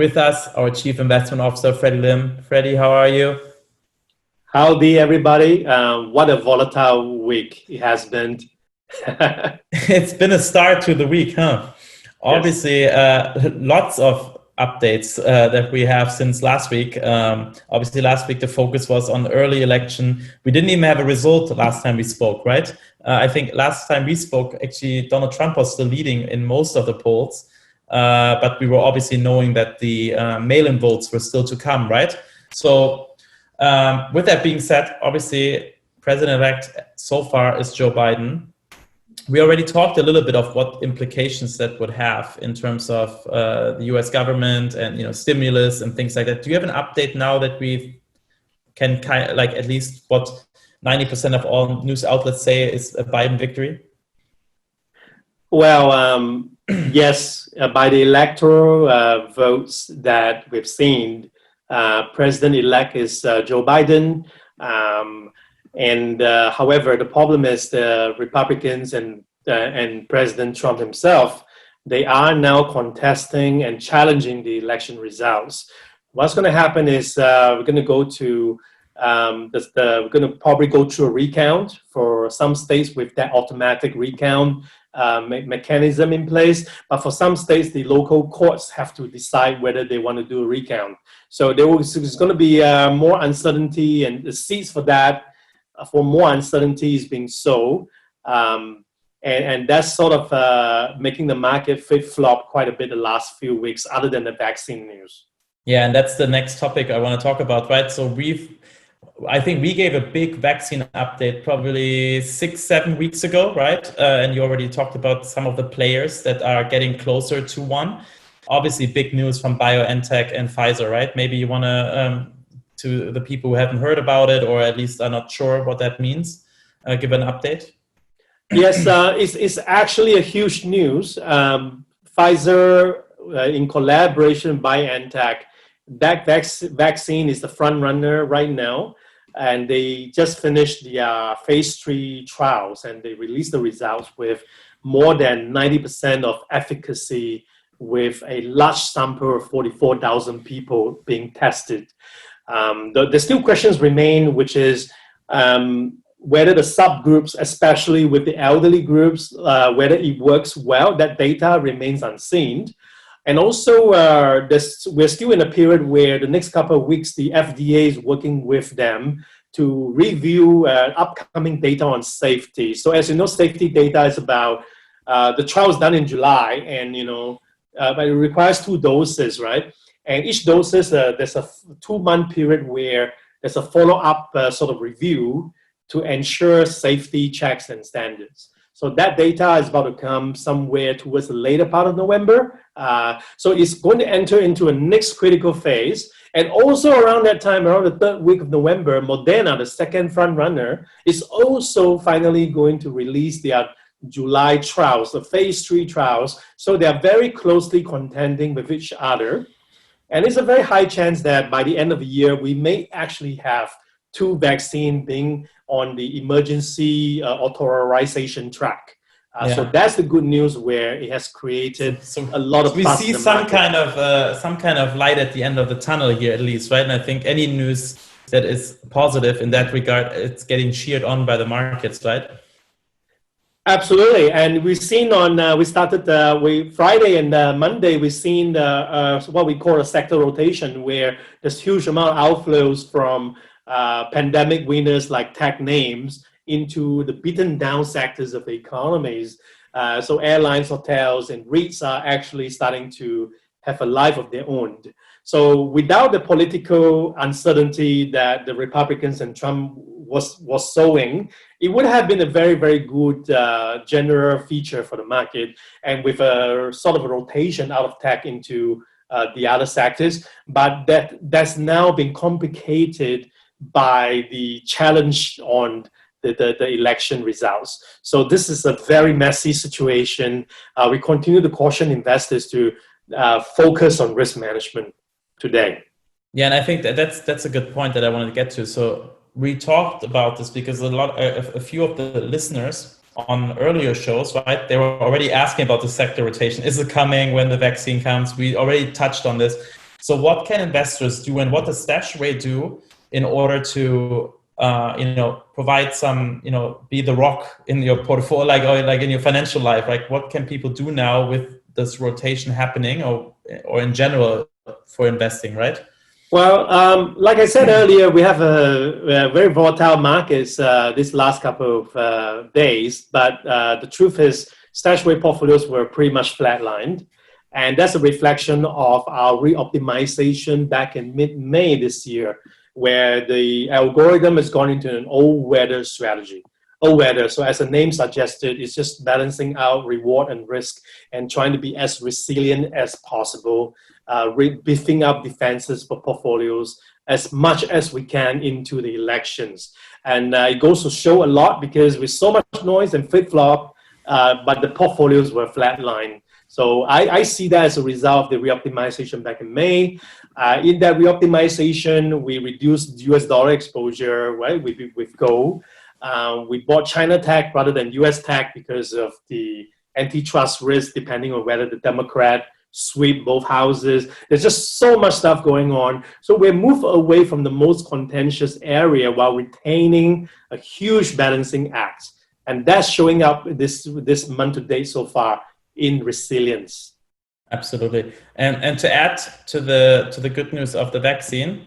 With us, our Chief Investment Officer, Freddy Lim. Freddy, how are you? Howdy, everybody. What a volatile week it has been. It's been a start to the week, huh? Yes. Obviously, lots of updates that we have since last week. Obviously, last week the focus was on the early election. We didn't even have a result last time we spoke, right? I think last time we spoke, actually, Donald Trump was still leading in most of the polls. But we were obviously knowing that the mail-in votes were still to come, right? So with that being said, obviously, President-elect so far is Joe Biden. We already talked a little bit of what implications that would have in terms of the U.S. government and stimulus and things like that. Do you have an update now that we can kind of like at least what 90% of all news outlets say is a Biden victory? Well, yes, by the electoral votes that we've seen, President-elect is Joe Biden. However, the problem is the Republicans and President Trump himself, they are now contesting and challenging the election results. What's going to happen is we're going to go to we're going to probably go through a recount for some states with that automatic recount mechanism in place. But for some states, the local courts have to decide whether they want to do a recount. So there's going to be more uncertainty, and the seats for that, for more uncertainty is being sold. And that's sort of making the market flip-flop quite a bit the last few weeks, other than the vaccine news. Yeah, and that's the next topic I want to talk about, right? So I think we gave a big vaccine update probably 6-7 weeks ago, right? And you already talked about some of the players that are getting closer to one. Obviously, big news from BioNTech and Pfizer, right? Maybe you want to the people who haven't heard about it or at least are not sure what that means, give an update? Yes, it's actually a huge news. Pfizer, in collaboration with BioNTech, that vaccine is the front runner right now. And they just finished the phase 3 trials, and they released the results with more than 90% of efficacy with a large sample of 44,000 people being tested. The still questions remain, which is whether the subgroups, especially with the elderly groups, whether it works well. That data remains unseen. And also, we're still in a period where the next couple of weeks, the FDA is working with them to review upcoming data on safety. So as you know, safety data is about, the trial is done in July, and but it requires 2 doses, right? And each doses, there's a 2-month period where there's a follow-up sort of review to ensure safety checks and standards. So that data is about to come somewhere towards the later part of November. So it's going to enter into a next critical phase. And also around that time, around the 3rd week of November, Moderna, the second front runner, is also finally going to release their July trials, the phase 3 trials. So they are very closely contending with each other. And it's a very high chance that by the end of the year, we may actually have 2 vaccines being on the emergency authorization track. So that's the good news, where it has created a lot of. We see some kind of light at the end of the tunnel here, at least, right? And I think any news that is positive in that regard, it's getting cheered on by the markets, right? Absolutely, and we've seen we started Friday and Monday. We've seen what we call a sector rotation, where there's huge amount of outflows from pandemic winners like tech names into the beaten down sectors of the economies. So airlines, hotels, and REITs are actually starting to have a life of their own. So without the political uncertainty that the Republicans and Trump was sowing, it would have been a very, very good general feature for the market, and with a sort of a rotation out of tech into the other sectors. But that's now been complicated by the challenge on the election results. So this is a very messy situation. We continue to caution investors to focus on risk management today. Yeah, and I think that's a good point that I wanted to get to. So we talked about this because a few of the listeners on earlier shows, right, they were already asking about the sector rotation. Is it coming when the vaccine comes? We already touched on this. So what can investors do, and what does StashAway do in order to provide some, be the rock in your portfolio, like in your financial life? Like, what can people do now with this rotation happening, or in general for investing, right? Well, like I said earlier, we have a very volatile markets this last couple of days, but the truth is StashAway portfolios were pretty much flatlined. And that's a reflection of our reoptimization back in mid-May this year, where the algorithm has gone into an all-weather strategy. All-weather, so as the name suggested, it's just balancing out reward and risk and trying to be as resilient as possible, beefing up defenses for portfolios as much as we can into the elections. And it goes to show a lot, because with so much noise and flip-flop, but the portfolios were flatlined. So I see that as a result of the reoptimization back in May. In that reoptimization, we reduced US dollar exposure, right, with gold. We bought China tech rather than US tech because of the antitrust risk, depending on whether the Democrat sweep both houses. There's just so much stuff going on. So we moved away from the most contentious area while retaining a huge balancing act. And that's showing up this month to date so far in resilience. Absolutely. And to add to the good news of the vaccine,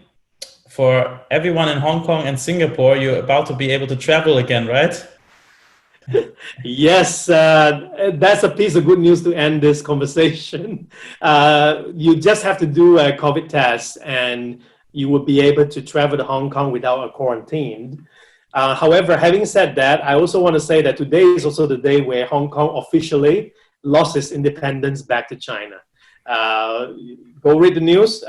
for everyone in Hong Kong and Singapore, you're about to be able to travel again, right? Yes, that's a piece of good news to end this conversation. You just have to do a COVID test and you will be able to travel to Hong Kong without a quarantine. However, having said that, I also want to say that today is also the day where Hong Kong officially lost its independence back to China. Go read the news.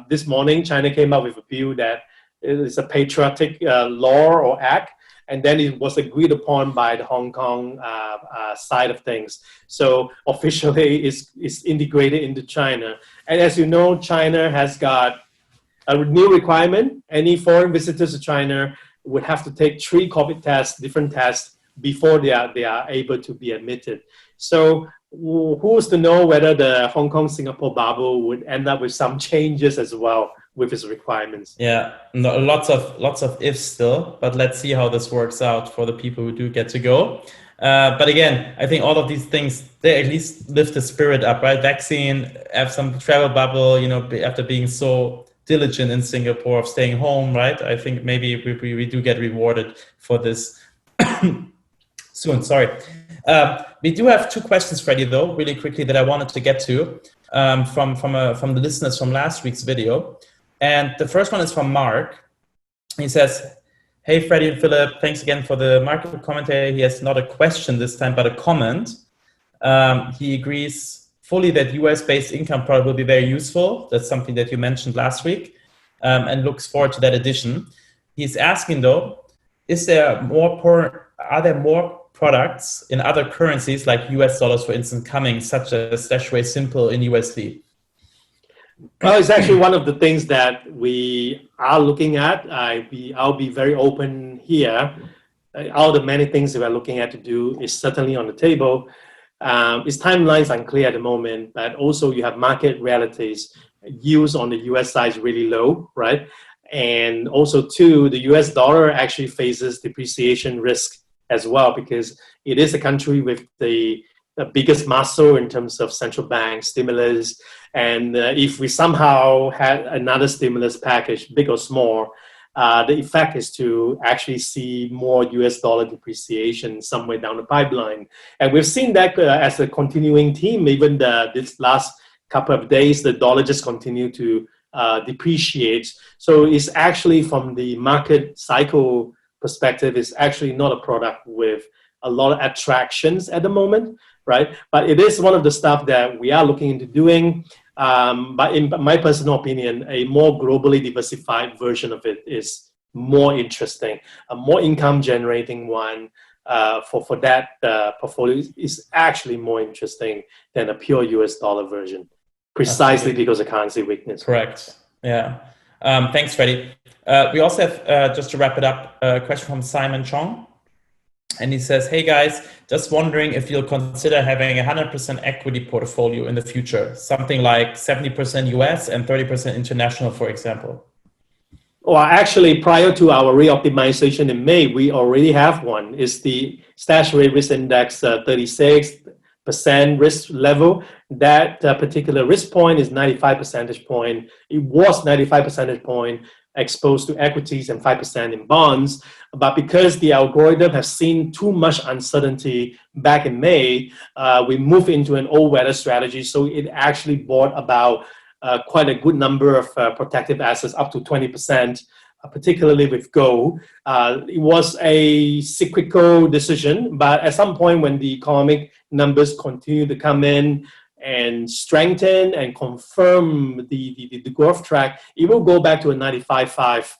This morning, China came up with a bill that is a patriotic law or act, and then it was agreed upon by the Hong Kong side of things. So officially, it's integrated into China. And as you know, China has got a new requirement. Any foreign visitors to China would have to take 3 COVID tests, different tests, before they are able to be admitted. So who's to know whether the Hong Kong-Singapore bubble would end up with some changes as well with its requirements? Yeah, no, lots of ifs still, but let's see how this works out for the people who do get to go. But again, I think all of these things, they at least lift the spirit up, right? Vaccine, have some travel bubble, after being so diligent in Singapore of staying home, right? I think maybe we do get rewarded for this soon. Sorry. We do have 2 questions, Freddy, though, really quickly, that I wanted to get to from the listeners from last week's video. And the first one is from Mark. He says, "Hey, Freddy and Philipp, thanks again for the market commentary." He has not a question this time, but a comment. He agrees fully that US-based income product will be very useful. That's something that you mentioned last week, and looks forward to that addition. He's asking, though, are there more products in other currencies like US dollars, for instance, coming, such as StashAway Simple in USD? Well, it's actually one of the things that we are looking at. I'll be very open here. All the many things that we're looking at to do is certainly on the table. Its timelines unclear at the moment, but also you have market realities. Yields on the US side is really low, right? And also, too, the US dollar actually faces depreciation risk as well, because it is a country with the biggest muscle in terms of central bank stimulus. And if we somehow had another stimulus package, big or small, the effect is to actually see more US dollar depreciation somewhere down the pipeline. And we've seen that as a continuing theme. Even this last couple of days, the dollar just continued to depreciate. So it's actually, from the market cycle perspective, is actually not a product with a lot of attractions at the moment, right? But it is one of the stuff that we are looking into doing. But in my personal opinion, a more globally diversified version of it is more interesting. A more income generating one for that portfolio is actually more interesting than a pure US dollar version, precisely because of currency weakness. Correct. Yeah. Thanks, Freddy. We also have, just to wrap it up, a question from Simon Chong. And he says, "Hey guys, Just wondering if you'll consider having a 100% equity portfolio in the future, something like 70% US and 30% international, for example. Well, actually, prior to our reoptimization in May, we already have one. It's the StashAway Risk Index 36% risk level. That particular risk point is 95 percentage point. It was 95 percentage point exposed to equities and 5% in bonds. But because the algorithm has seen too much uncertainty back in May, we moved into an all-weather strategy. So it actually bought about quite a good number of protective assets, up to 20%, particularly with gold. It was a cyclical decision, but at some point when the economic numbers continue to come in and strengthen and confirm the growth track, it will go back to a 95-5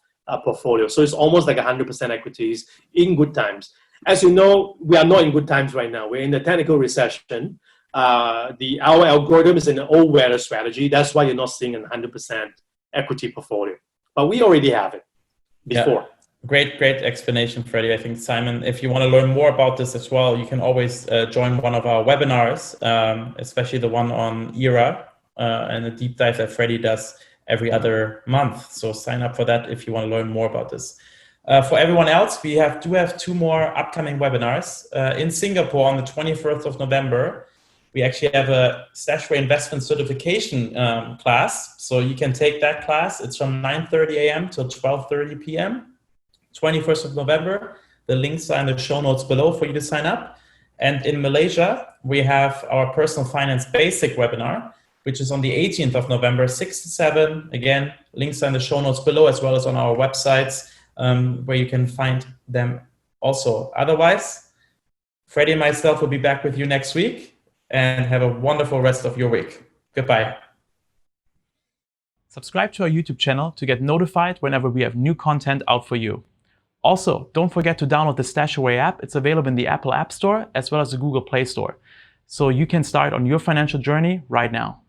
portfolio. So it's almost like 100% equities in good times. As you know, we are not in good times right now. We're in the technical recession. Our algorithm is in an all-weather strategy. That's why you're not seeing a 100% equity portfolio. But we already have it before. Yeah. Great explanation, Freddy. I think, Simon, if you want to learn more about this as well, you can always join one of our webinars, especially the one on ERA and the deep dive that Freddy does every other month. So sign up for that if you want to learn more about this. For everyone else, we do have 2 more upcoming webinars. In Singapore on the 21st of November, we actually have a StashAway investment certification class. So you can take that class. It's from 9:30 a.m. till 12:30 p.m. 21st of November. The links are in the show notes below for you to sign up. And in Malaysia, we have our Personal Finance Basic webinar, which is on the 18th of November, 6 to 7. Again, links are in the show notes below, as well as on our websites, where you can find them also. Otherwise, Freddy and myself will be back with you next week, and have a wonderful rest of your week. Goodbye. Subscribe to our YouTube channel to get notified whenever we have new content out for you. Also, don't forget to download the StashAway app. It's available in the Apple App Store as well as the Google Play Store. So you can start on your financial journey right now.